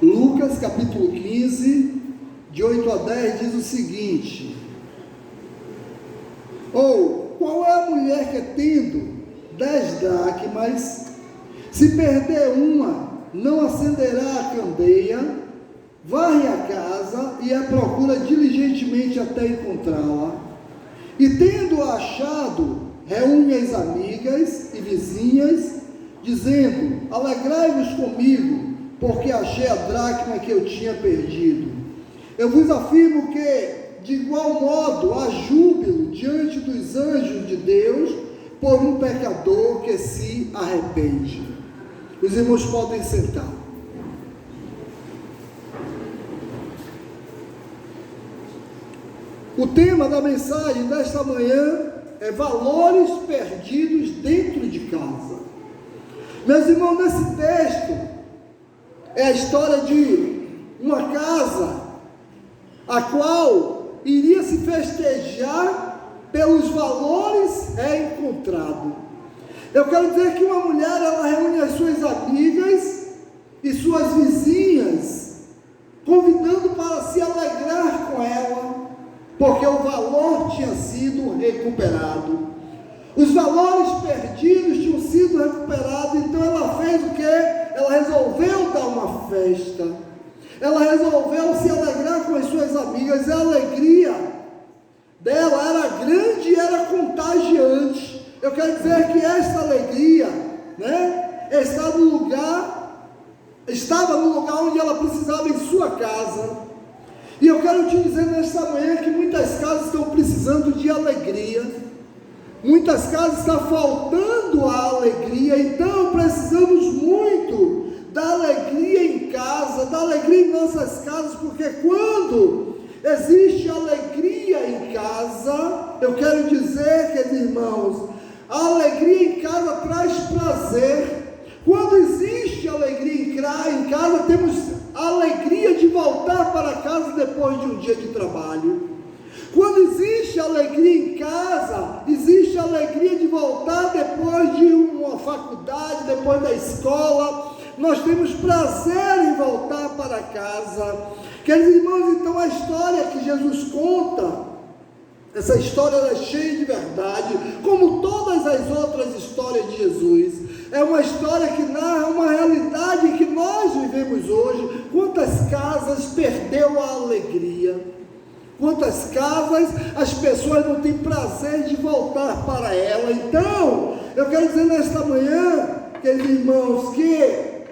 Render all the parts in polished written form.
Lucas capítulo 15, de 8 a 10, diz o seguinte: ou qual é a mulher que, tendo 10 dracmas, se perder uma, não acenderá a candeia, varre a casa e a procura diligentemente até encontrá-la, e tendo-a achado, reúne as amigas e vizinhas, dizendo: alegrai-vos comigo, porque achei a dracma que eu tinha perdido. Eu vos afirmo que, de igual modo, há júbilo diante dos anjos de Deus por um pecador que se arrepende. Os irmãos podem sentar. O tema da mensagem desta manhã é valores perdidos dentro de casa. Meus irmãos, nesse texto é a história de uma casa a qual iria se festejar pelos valores encontrados. Eu quero dizer que uma mulher, ela reúne as suas amigas e suas vizinhas, convidando para se alegrar com ela, porque o valor tinha sido recuperado. Os valores perdidos tinham sido recuperados, então ela fez o quê? Ela resolveu dar uma festa. Ela resolveu se alegrar com as suas amigas. A alegria dela era grande e era contagiante. Eu quero dizer que esta alegria, estava no lugar onde ela precisava, em sua casa. E eu quero te dizer nesta manhã que muitas casas estão precisando de alegria. Muitas casas estão faltando a alegria. Então precisamos muito da alegria em casa, da alegria em nossas casas, porque quando existe alegria em casa, eu quero dizer, queridos irmãos, a alegria em casa traz prazer. Quando existe alegria em casa, temos alegria de voltar para casa depois de um dia de trabalho. Quando existe alegria em casa, existe alegria de voltar depois de uma faculdade, depois da escola. Nós temos prazer em voltar para casa. Queridos irmãos, então a história que Jesus conta, essa história é cheia de verdade, como todas as outras histórias de Jesus. É uma história que narra uma realidade que nós vivemos hoje. Quantas casas perdeu a alegria? Quantas casas as pessoas não têm prazer de voltar para ela? Então, eu quero dizer nesta manhã, queridos irmãos, que,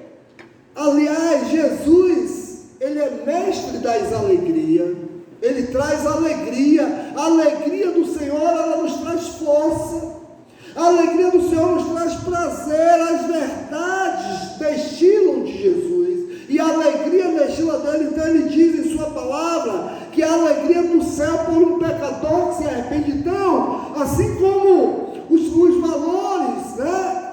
aliás, Jesus, Ele é mestre das alegrias. Ele traz alegria. A alegria do Senhor, ela nos traz força. A alegria do Senhor nos traz prazer. As verdades destilam de Jesus. E a alegria destila dele. Então ele diz em sua palavra que a alegria do céu por um pecador que se arrepende. Então, assim como os valores,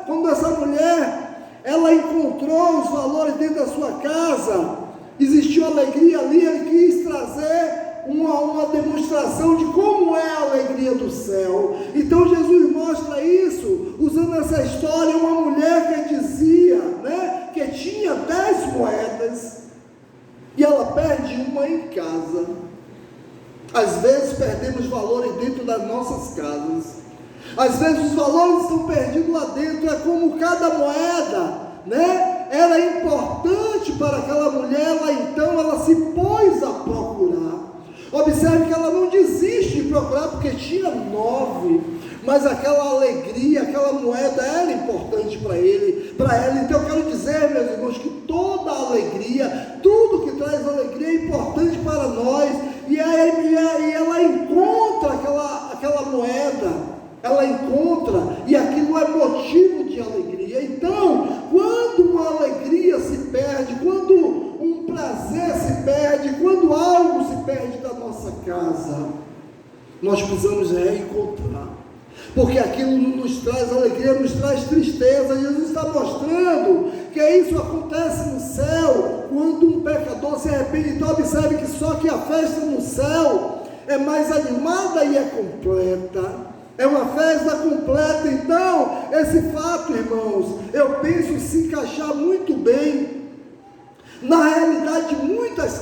quando essa mulher, ela encontrou os valores dentro da sua casa, existiu alegria ali. Ele quis trazer uma demonstração de como é a alegria do céu. Então Jesus mostra isso usando essa história. Uma mulher que dizia, que tinha 10 moedas e ela perde uma em casa. Às vezes perdemos valores dentro das nossas casas. Às vezes os valores estão perdidos lá dentro. É como cada moeda, era importante para aquela mulher. Então ela se pôs a procurar. Observe que ela não desiste de procurar, porque tinha 9, mas aquela alegria, aquela moeda era importante para ela. Então eu quero dizer, meus irmãos, que toda alegria, tudo que traz alegria é importante para nós. E ela encontra aquela moeda, ela encontra, e aquilo é motivo de alegria. Então, quando uma alegria se perde, quando um prazer se perde, quando algo se perde da nossa casa, nós precisamos reencontrar, porque aquilo não nos traz alegria, nos traz tristeza. Jesus está mostrando que isso acontece no céu, quando um pecador se arrepende. Então observe que só que a festa no céu é mais animada e é completa. É uma festa completa. Então, esse fato, irmãos, eu penso se encaixar muito bem na realidade muitas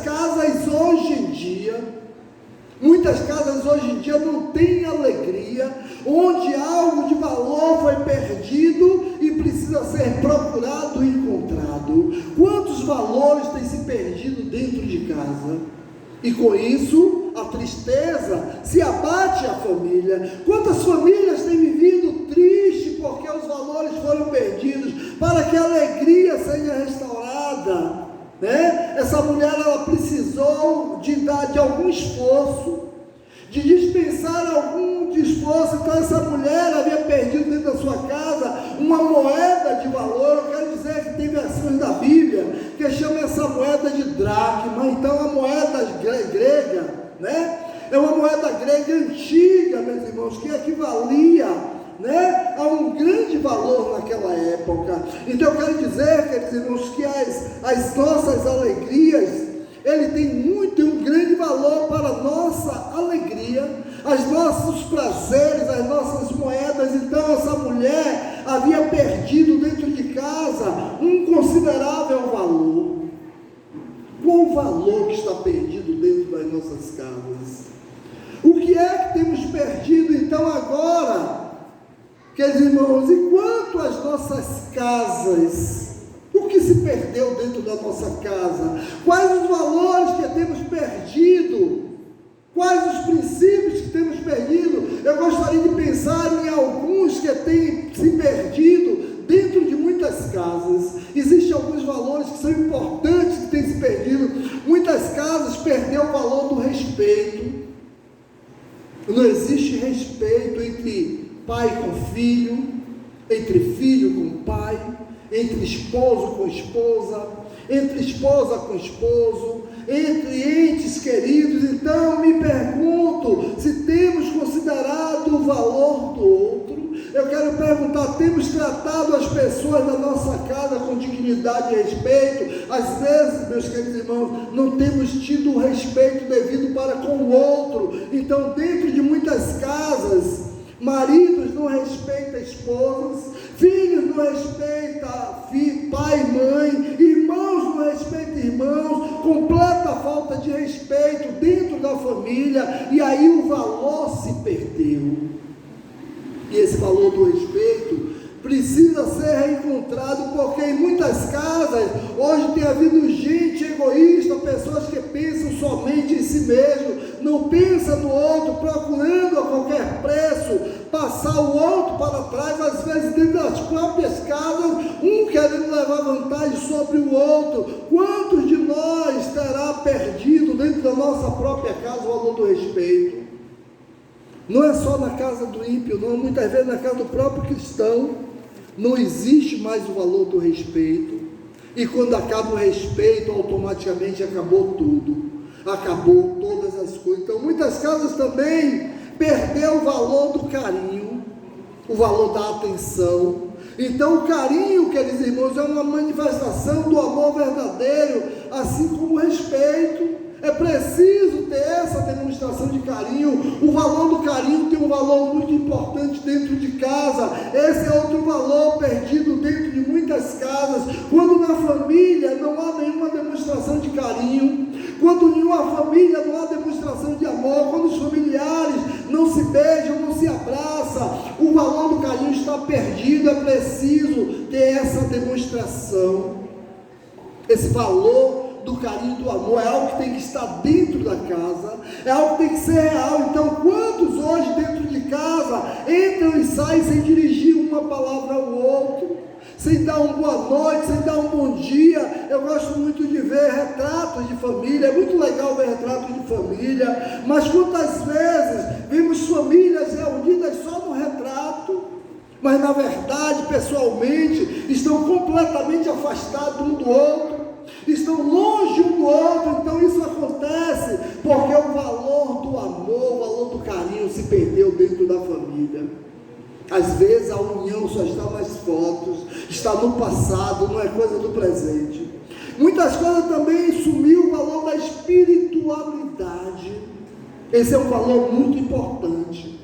casas hoje em dia não têm alegria, onde algo de valor foi perdido e precisa ser procurado e encontrado. Quantos valores têm se perdido dentro de casa? E com isso, a tristeza se abate à família. Quantas famílias têm vivido triste porque os valores foram perdidos, para que a alegria seja restaurada, né? Essa mulher, ela precisou de algum esforço, de dispensar algum esforço. Então essa mulher havia perdido dentro da sua casa uma moeda de valor. Eu quero dizer que tem versões da Bíblia que chamam essa moeda de dracma. Então a moeda grega, né, é uma moeda grega antiga, meus irmãos, que equivalia, né, a um grande valor naquela época. Então eu quero dizer, queridos irmãos, que as nossas alegrias, ele tem um grande valor para a nossa alegria, os nossos prazeres, as nossas moedas. Então essa mulher havia perdido dentro de casa um considerável valor. Qual o valor que está perdido dentro das nossas casas? O que é que temos perdido então agora, queridos irmãos? E quanto às nossas casas, o que se perdeu dentro da nossa casa? Quais os valores que temos perdido? Quais os princípios que temos perdido? Eu gostaria de pensar em alguns que têm se perdido dentro de muitas casas. Existem alguns valores que são importantes que têm se perdido. Muitas casas perderam o valor do respeito. Não existe respeito entre pai com filho, entre filho com pai, entre esposo com esposa, entre esposa com esposo, entre entes queridos. Então me pergunto se temos considerado o valor do outro. Eu quero perguntar, temos tratado as pessoas da nossa casa com dignidade e respeito? Às vezes, meus queridos irmãos, não temos tido o respeito devido para com o outro. Então, dentro de muitas casas, maridos não respeitam esposas, filhos não respeitam pai e mãe, irmãos não respeitam irmãos, completa falta de respeito dentro da família, e aí o valor se perdeu. E esse valor do respeito precisa ser reencontrado, porque em muitas casas hoje tem havido gente egoísta, pessoas que pensam somente em si mesmo, não pensam no outro, procurando a qualquer preço passar o outro para trás, às vezes dentro das próprias casas, um querendo levar vantagem sobre o outro. Quantos de nós terá perdido dentro da nossa própria casa o valor do respeito? Não é só na casa do ímpio, não, muitas vezes na casa do próprio cristão não existe mais o valor do respeito. E quando acaba o respeito, automaticamente acabou tudo, acabou todas as coisas. Então muitas casas também perdeu o valor do carinho, o valor da atenção. Então o carinho, queridos irmãos, é uma manifestação do amor verdadeiro, assim como o respeito. É preciso ter essa demonstração de carinho. O valor do carinho tem um valor muito importante dentro de casa. Esse é outro valor perdido dentro de muitas casas. Quando na família não há nenhuma demonstração de carinho, quando em uma família não há demonstração de amor, quando os familiares não se beijam, não se abraçam, o valor do carinho está perdido. É preciso ter essa demonstração. Esse valor do carinho, do amor, é algo que tem que estar dentro da casa, é algo que tem que ser real. Então quantos hoje dentro de casa entram e saem sem dirigir uma palavra ao outro, sem dar uma boa noite, sem dar um bom dia? Eu gosto muito de ver retratos de família, é muito legal ver retratos de família, mas quantas vezes vemos famílias reunidas só no retrato, mas na verdade, pessoalmente, estão completamente afastados um do outro, estão longe um do outro. Então isso acontece porque o valor do amor, o valor do carinho se perdeu dentro da família. Às vezes a união só está nas fotos, está no passado, não é coisa do presente. Muitas coisas também sumiu o valor da espiritualidade. Esse é um valor muito importante.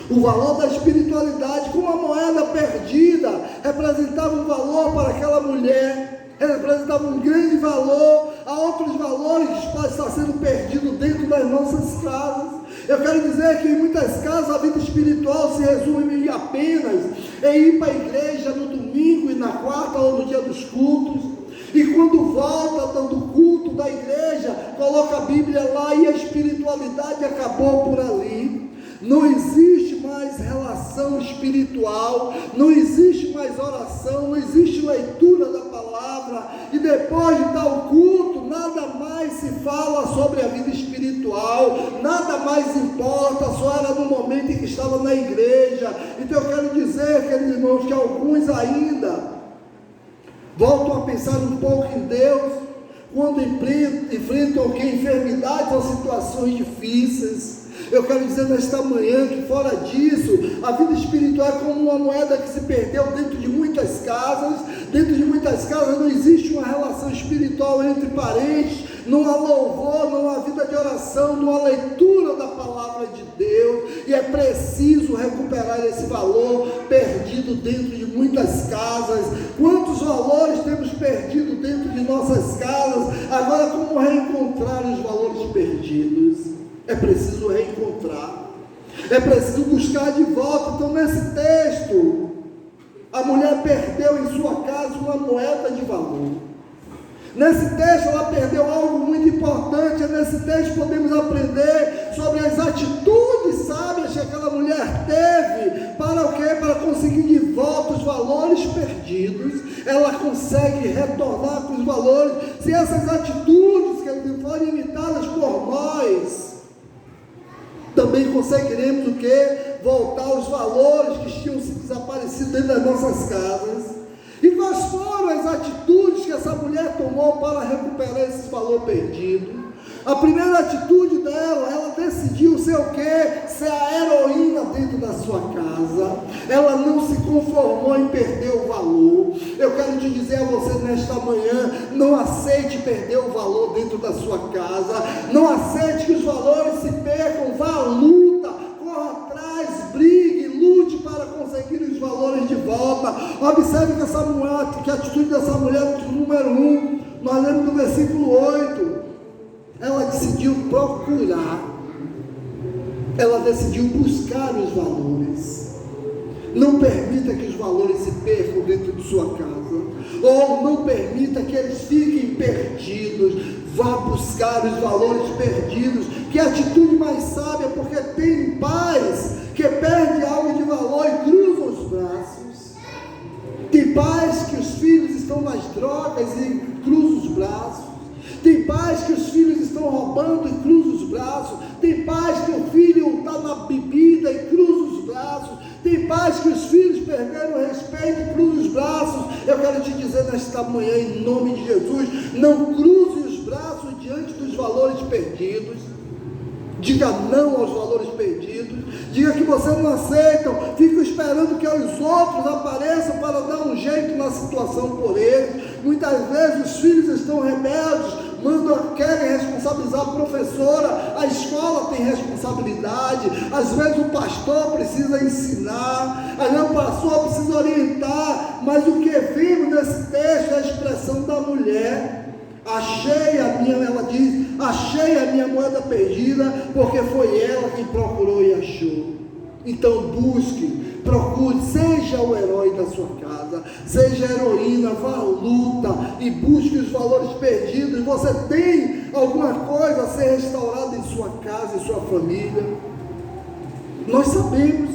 O valor da espiritualidade, como a moeda perdida representava um valor para aquela mulher, representava um grande valor. há outros valores que podem estar sendo perdidos dentro das nossas casas. Eu quero dizer que em muitas casas a vida espiritual se resume apenas em ir para a igreja no domingo e na quarta ou no dia dos cultos, e quando volta do culto da igreja, coloca a Bíblia lá e a espiritualidade acabou por ali. Não existe mais relação espiritual, não existe mais oração, não existe leitura da palavra, e depois de tal culto, nada mais se fala sobre a vida espiritual, nada mais importa, só era no momento em que estava na igreja. Então eu quero dizer, queridos irmãos, que alguns ainda voltam a pensar um pouco em Deus, quando enfrentam enfermidades ou situações difíceis. Eu quero dizer nesta manhã que fora disso, a vida espiritual é como uma moeda que se perdeu dentro de muitas casas. Dentro de muitas casas não existe uma relação espiritual entre parentes, não há louvor, não há vida de oração, não há leitura da palavra de Deus, e é preciso recuperar esse valor perdido dentro de muitas casas. Quantos valores temos perdido dentro de nossas casas? Agora, como reencontrar os valores perdidos? É preciso reencontrar, é preciso buscar de volta. Então, nesse texto, a mulher perdeu em sua casa uma moeda de valor. Nesse texto ela perdeu algo muito importante. Nesse texto podemos aprender sobre as atitudes sábias que aquela mulher teve. Para o quê? Para conseguir de volta os valores perdidos. Ela consegue retornar com os valores. Se essas atitudes que forem imitadas por nós, também conseguiremos o quê? Voltar aos valores que tinham se desaparecido dentro das nossas casas. E quais foram as atitudes que essa mulher tomou para recuperar esse valor perdido? A primeira atitude dela, ela decidiu ser o quê? Ser a heroína dentro da sua casa. Ela não se conformou em perder o valor. Eu quero te dizer a você nesta manhã, não aceite perder o valor dentro da sua casa. Não aceite que os valores se percam. Vá à luta, corra atrás, brigue, lute para conseguir os valores de volta. Observe que essa mulher, que a atitude dessa mulher, número 1, nós lemos no versículo 8. Ela decidiu procurar, ela decidiu buscar os valores. Não permita que os valores se percam dentro de sua casa, ou não permita que eles fiquem perdidos. Vá buscar os valores perdidos, que é a atitude mais sábia, porque tem pais que perdem algo de valor e cruzam os braços. Tem pais que os filhos estão nas drogas e cruzam os braços. Tem pais que os filhos estão roubando e cruzam os braços. Tem pais que o filho está na bebida e cruza os braços. Tem pais que os filhos perderam o respeito e cruzam os braços. Eu quero te dizer nesta manhã, em nome de Jesus, não cruze os braços diante dos valores perdidos. Diga não aos valores perdidos. Diga que você não aceita. Fica esperando que os outros apareçam para dar um jeito na situação por eles. Muitas vezes os filhos estão rebeldes, querem responsabilizar a professora, a escola tem responsabilidade, às vezes o pastor precisa ensinar, às vezes o pastor precisa orientar, mas o que vimos nesse texto é a expressão da mulher. Ela diz, achei a minha moeda perdida, porque foi ela quem procurou e achou. Então busque, procure, seja o herói da sua casa, seja a heroína, vá à luta e busque os valores perdidos. Você tem alguma coisa a ser restaurada em sua casa, em sua família? Nós sabemos,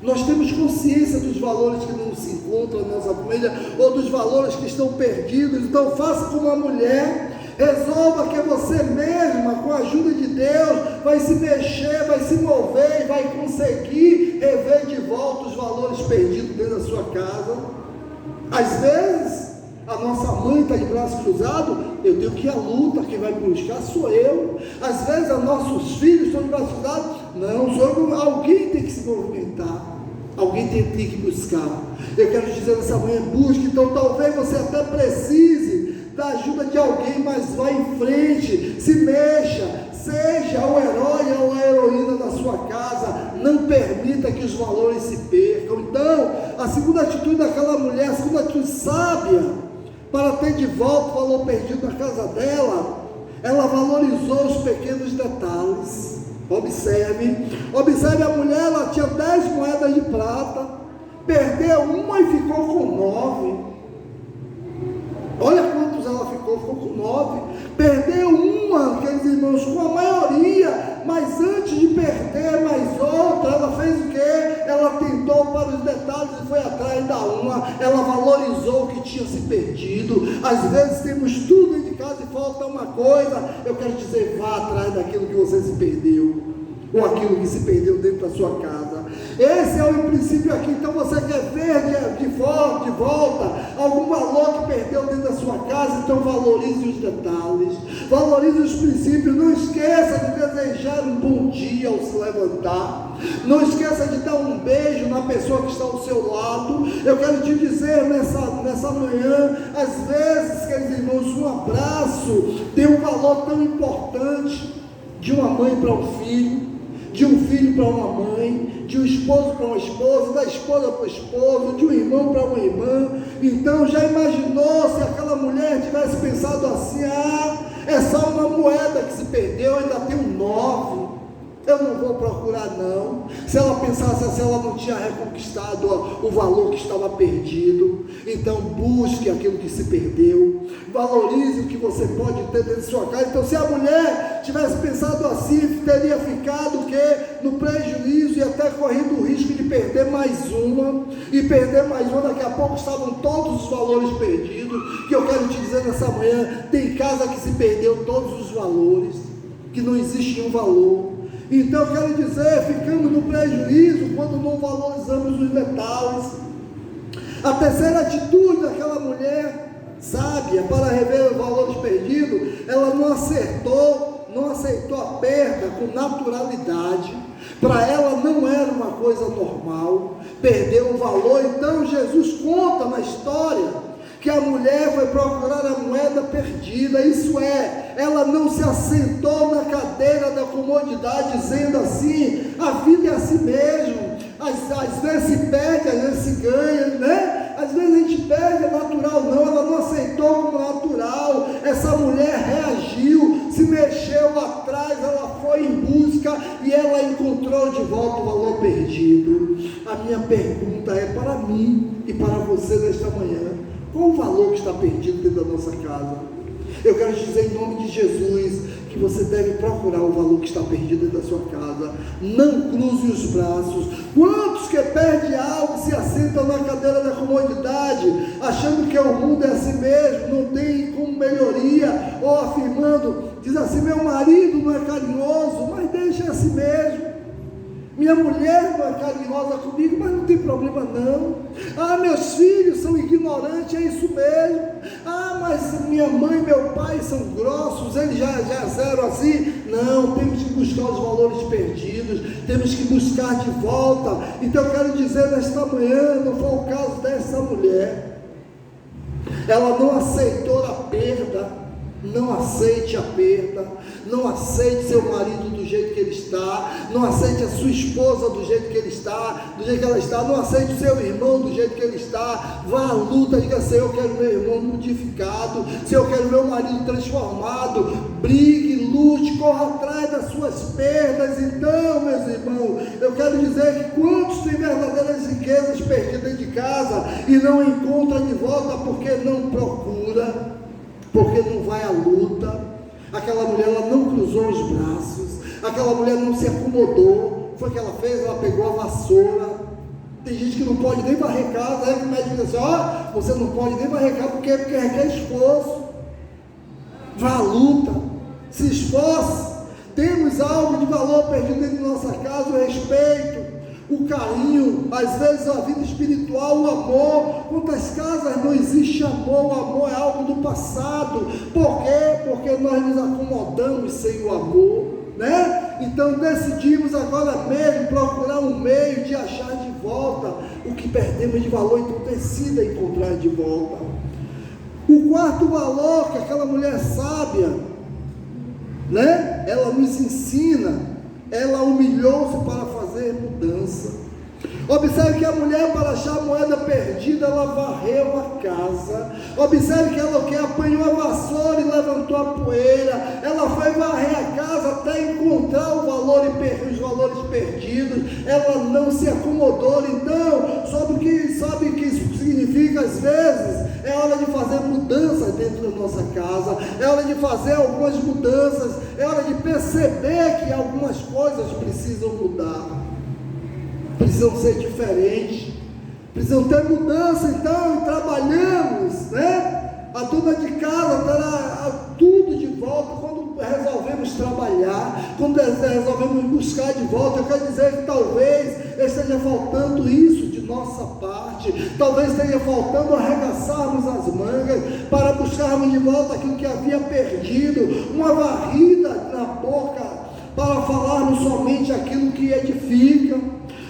nós temos consciência dos valores que não se encontram na nossa família, ou dos valores que estão perdidos. Então faça como a mulher. Resolva que você mesma, com a ajuda de Deus, vai se mexer, vai se mover e vai conseguir rever de volta os valores perdidos dentro da sua casa. Às vezes, a nossa mãe está de braço cruzado, eu tenho que ir à luta, quem vai buscar sou eu. Às vezes, os nossos filhos estão de braço cruzado, não, alguém tem que se movimentar. Alguém tem que buscar. Eu quero te dizer nessa manhã, busque. Então talvez você até precise da ajuda de alguém, mas vá em frente, se mexa, seja o herói ou a heroína da sua casa. Não permita que os valores se percam. Então, a segunda atitude daquela mulher, a segunda atitude sábia para ter de volta o valor perdido na casa dela, ela valorizou os pequenos detalhes. Observe a mulher, ela tinha 10 moedas de prata, perdeu uma e ficou com 9. Olha quantos ela ficou com 9. Perdeu uma, queridos irmãos, com a maioria, mas antes de perder mais outra, ela fez o quê? Ela tentou para os detalhes e foi atrás da uma. Ela valorizou o que tinha se perdido. Às vezes temos tudo dentro de casa e falta uma coisa. Eu quero dizer, vá atrás daquilo que você se perdeu, ou aquilo que se perdeu dentro da sua casa. Esse é o princípio aqui. Então você quer ver de volta algum valor que perdeu dentro da sua casa, então valorize os detalhes, valorize os princípios. Não esqueça de desejar um bom dia ao se levantar, não esqueça de dar um beijo na pessoa que está ao seu lado. Eu quero te dizer nessa manhã, às vezes, queridos irmãos, um abraço tem um valor tão importante, de uma mãe para um filho, de um filho para uma mãe, de um esposo para uma esposa, da esposa para o esposo, de um irmão para uma irmã. Então já imaginou se aquela mulher tivesse pensado assim: é só uma moeda que se perdeu, ainda tem 9, eu não vou procurar não. Se ela pensasse assim, ela não tinha reconquistado o valor que estava perdido. Então busque aquilo que se perdeu, valorize o que você pode ter dentro de sua casa. Então se a mulher tivesse pensado assim, teria ficado o quê? No prejuízo e até correndo o risco de perder mais uma, e perder mais uma, daqui a pouco estavam todos os valores perdidos. Que eu quero te dizer nessa manhã, tem casa que se perdeu todos os valores, que não existe um valor. Então eu quero dizer, ficamos no prejuízo quando não valorizamos os detalhes. A terceira atitude daquela mulher sábia para rever os valores perdidos, ela não aceitou a perda com naturalidade. Para ela não era uma coisa normal, perdeu o valor. Então Jesus conta na história que a mulher foi procurar a moeda perdida, isso é, ela não se assentou na cadeira da comodidade, dizendo assim: a vida é assim mesmo, às vezes se perde, às vezes se ganha, né? Às vezes a gente perde, é natural. Não, ela não aceitou como natural. Essa mulher reagiu, se mexeu atrás, ela foi em busca e ela encontrou de volta o valor perdido. A minha pergunta é para mim e para você nesta manhã: qual o valor que está perdido dentro da nossa casa? Eu quero te dizer em nome de Jesus que você deve procurar o valor que está perdido dentro da sua casa. Não cruze os braços. Quantos que perdem algo se assentam na cadeira da comodidade, achando que o mundo é assim mesmo, não tem como melhoria, ou afirmando, diz assim: meu marido não é carinhoso, mas deixa assim mesmo. Minha mulher não é carinhosa comigo, mas não tem problema não. Meus filhos são ignorantes, é isso mesmo. Mas minha mãe e meu pai são grossos, eles já zeram assim. Não, temos que buscar os valores perdidos, temos que buscar de volta. Então eu quero dizer nesta manhã, não foi o caso dessa mulher. Ela não aceitou a perda. Não aceite a perda, não aceite seu marido do jeito que ele está, não aceite a sua esposa do jeito que ele está, do jeito que ela está, não aceite o seu irmão do jeito que ele está. Vá à luta, diga: Senhor, eu quero meu irmão modificado, Senhor, eu quero meu marido transformado. Brigue, lute, corra atrás das suas perdas. Então, meus irmãos, eu quero dizer que quantos têm verdadeiras riquezas perdidas dentro de casa e não encontram de volta porque não procura, porque não vai à luta. Aquela mulher, ela não cruzou os braços, aquela mulher não se acomodou. Foi o que ela fez? Ela pegou a vassoura. Tem gente que não pode nem varrer casa, que o médico diz assim: você não pode nem varrer casa, porque requer esforço. Vá à luta, se esforce. Temos algo de valor perdido dentro da nossa casa: o respeito, o carinho, às vezes a vida espiritual, o amor. Quantas casas não existe amor? O amor é algo do passado. Por quê? Porque nós nos acomodamos sem o amor, né? Então decidimos agora mesmo procurar um meio de achar de volta o que perdemos de valor. Então decida encontrar de volta. O quarto valor que aquela mulher sábia, né, ela nos ensina, ela humilhou-se para fazer mudança. Observe que a mulher, para achar a moeda perdida, ela varreu a casa. Observe que ela apanhou a vassoura e levantou a poeira. Ela foi varrer a casa até encontrar o valor e os valores perdidos. Ela não se acomodou. Então, sabe o que isso significa às vezes? É hora de fazer mudanças dentro da nossa casa. É hora de fazer algumas mudanças. É hora de perceber que algumas coisas precisam mudar. Precisam ser diferentes, precisam ter mudança. Então, trabalhamos, né? A dona de casa terá tudo de volta quando resolvemos trabalhar, quando resolvemos buscar de volta. Eu quero dizer que talvez esteja faltando isso de nossa parte, talvez esteja faltando arregaçarmos as mangas para buscarmos de volta aquilo que havia perdido, uma varrida na boca para falarmos somente aquilo que edifica,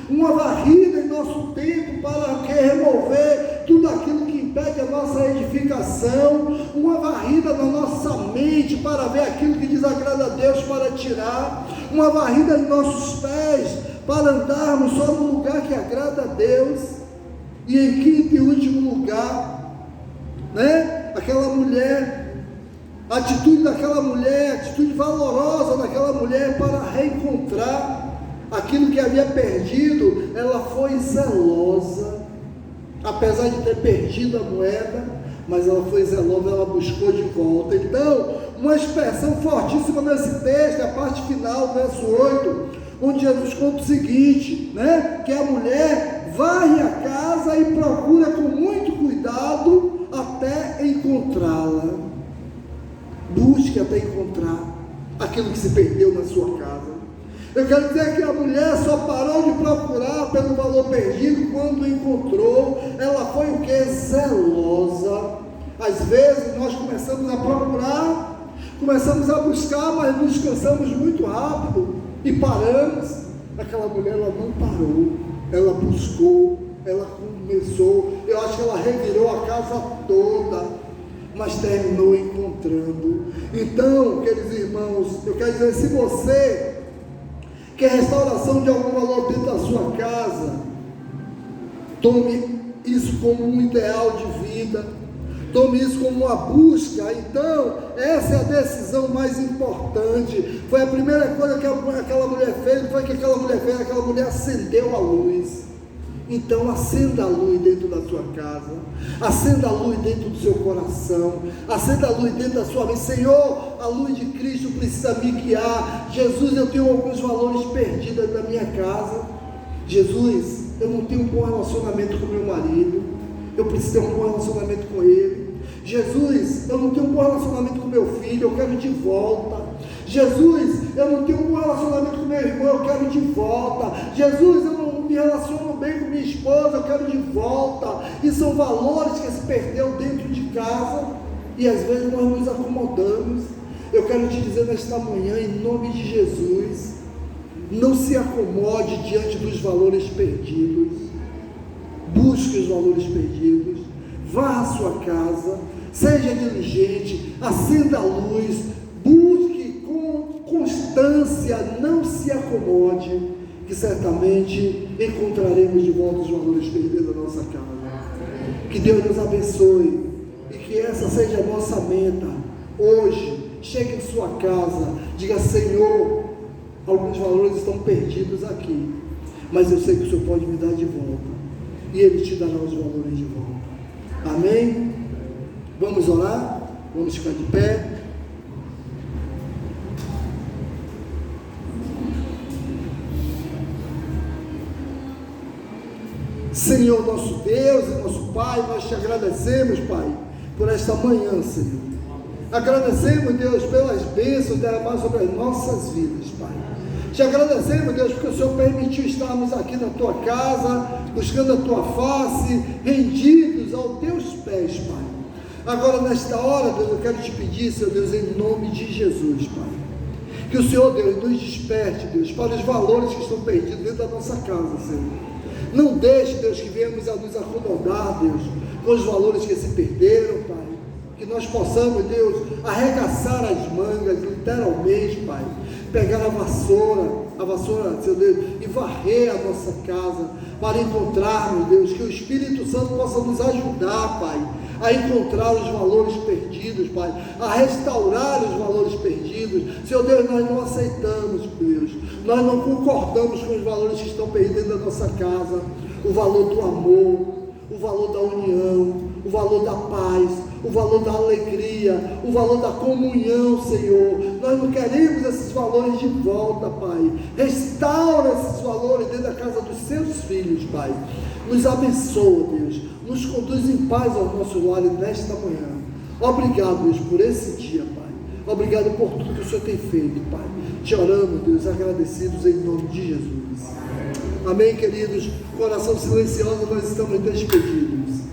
uma varrida em nosso tempo para remover tudo aquilo que impede a nossa edificação, uma varrida na nossa mente para ver aquilo que desagrada a Deus, para tirar, uma varrida em nossos pés para andarmos só no lugar que agrada a Deus. E em quinto e último lugar, né? Aquela mulher, a atitude daquela mulher, a atitude valorosa daquela mulher para reencontrar aquilo que havia perdido. Ela foi zelosa, apesar de ter perdido a moeda, mas ela foi zelosa, ela buscou de volta. Então, uma expressão fortíssima nesse texto, a parte final, verso 8, onde Jesus conta o seguinte, né? Que a mulher varre a casa e procura com muito cuidado até encontrá-la. Busque até encontrar aquilo que se perdeu na sua casa. Eu quero dizer que a mulher só parou de procurar pelo valor perdido quando encontrou. Ela foi o que? Zelosa. Às vezes nós começamos a procurar, começamos a buscar, mas nos cansamos muito rápido e paramos. Aquela mulher, ela não parou, ela buscou, ela começou. Eu acho que ela revirou a casa toda, mas terminou encontrando. Então, queridos irmãos, eu quero dizer, se você quer restauração de algum valor dentro da sua casa, tome isso como um ideal de vida, tome isso como uma busca. Então, essa é a decisão mais importante. Foi a primeira coisa que aquela mulher fez. Foi que aquela mulher fez, aquela mulher acendeu a luz. Então, acenda a luz dentro da sua casa, acenda a luz dentro do seu coração, acenda a luz dentro da sua mente. Senhor, a luz de Cristo precisa me guiar. Jesus, eu tenho alguns valores perdidos da minha casa. Jesus, eu não tenho um bom relacionamento com meu marido, eu preciso ter um bom relacionamento com ele. Jesus, eu não tenho um bom relacionamento com meu filho, eu quero de volta. Jesus, eu não tenho um bom relacionamento com meu irmão, eu quero de volta. Jesus, eu não me relaciono bem com minha esposa, eu quero de volta. E são valores que se perdeu dentro de casa, e às vezes nós nos acomodamos. Eu quero te dizer nesta manhã, em nome de Jesus, não se acomode diante dos valores perdidos. Busque os valores perdidos, vá à sua casa, seja diligente, acenda a luz, busque com constância, não se acomode, que certamente encontraremos de volta os valores perdidos da nossa casa. Que Deus nos abençoe e que essa seja a nossa meta. Hoje, chegue em sua casa, diga: Senhor, alguns valores estão perdidos aqui, mas eu sei que o Senhor pode me dar de volta, e Ele te dará os valores de volta. Amém? Vamos orar? Vamos ficar de pé. Senhor nosso Deus e nosso Pai, nós te agradecemos, Pai, por esta manhã, Senhor. Agradecemos, Deus, pelas bênçãos derramadas sobre as nossas vidas, Pai. Te agradecemos, Deus, porque o Senhor permitiu estarmos aqui na Tua casa, buscando a Tua face, rendidos aos Teus pés, Pai. Agora, nesta hora, Deus, eu quero te pedir, Senhor Deus, em nome de Jesus, Pai, que o Senhor, Deus, nos desperte, Deus, para os valores que estão perdidos dentro da nossa casa, Senhor. Não deixe, Deus, que venhamos a nos acomodar, Deus, com os valores que se perderam, Pai. Que nós possamos, Deus, arregaçar as mangas, literalmente, Pai. Pegar a vassoura a vassoura, Senhor Deus, e varrer a nossa casa, para encontrarmos, Deus, que o Espírito Santo possa nos ajudar, Pai, a encontrar os valores perdidos, Pai, a restaurar os valores perdidos. Senhor Deus, nós não aceitamos, Deus, nós não concordamos com os valores que estão perdidos da nossa casa, o valor do amor, o valor da união, o valor da paz, o valor da alegria, o valor da comunhão, Senhor. Nós não queremos esses valores de volta, Pai. Restaura esses valores dentro da casa dos seus filhos, Pai. Nos abençoa, Deus. Nos conduz em paz ao nosso lar nesta manhã. Obrigado, Deus, por esse dia, Pai. Obrigado por tudo que o Senhor tem feito, Pai. Te oramos, Deus, agradecidos em nome de Jesus. Amém, queridos. Coração silencioso, nós estamos despedidos.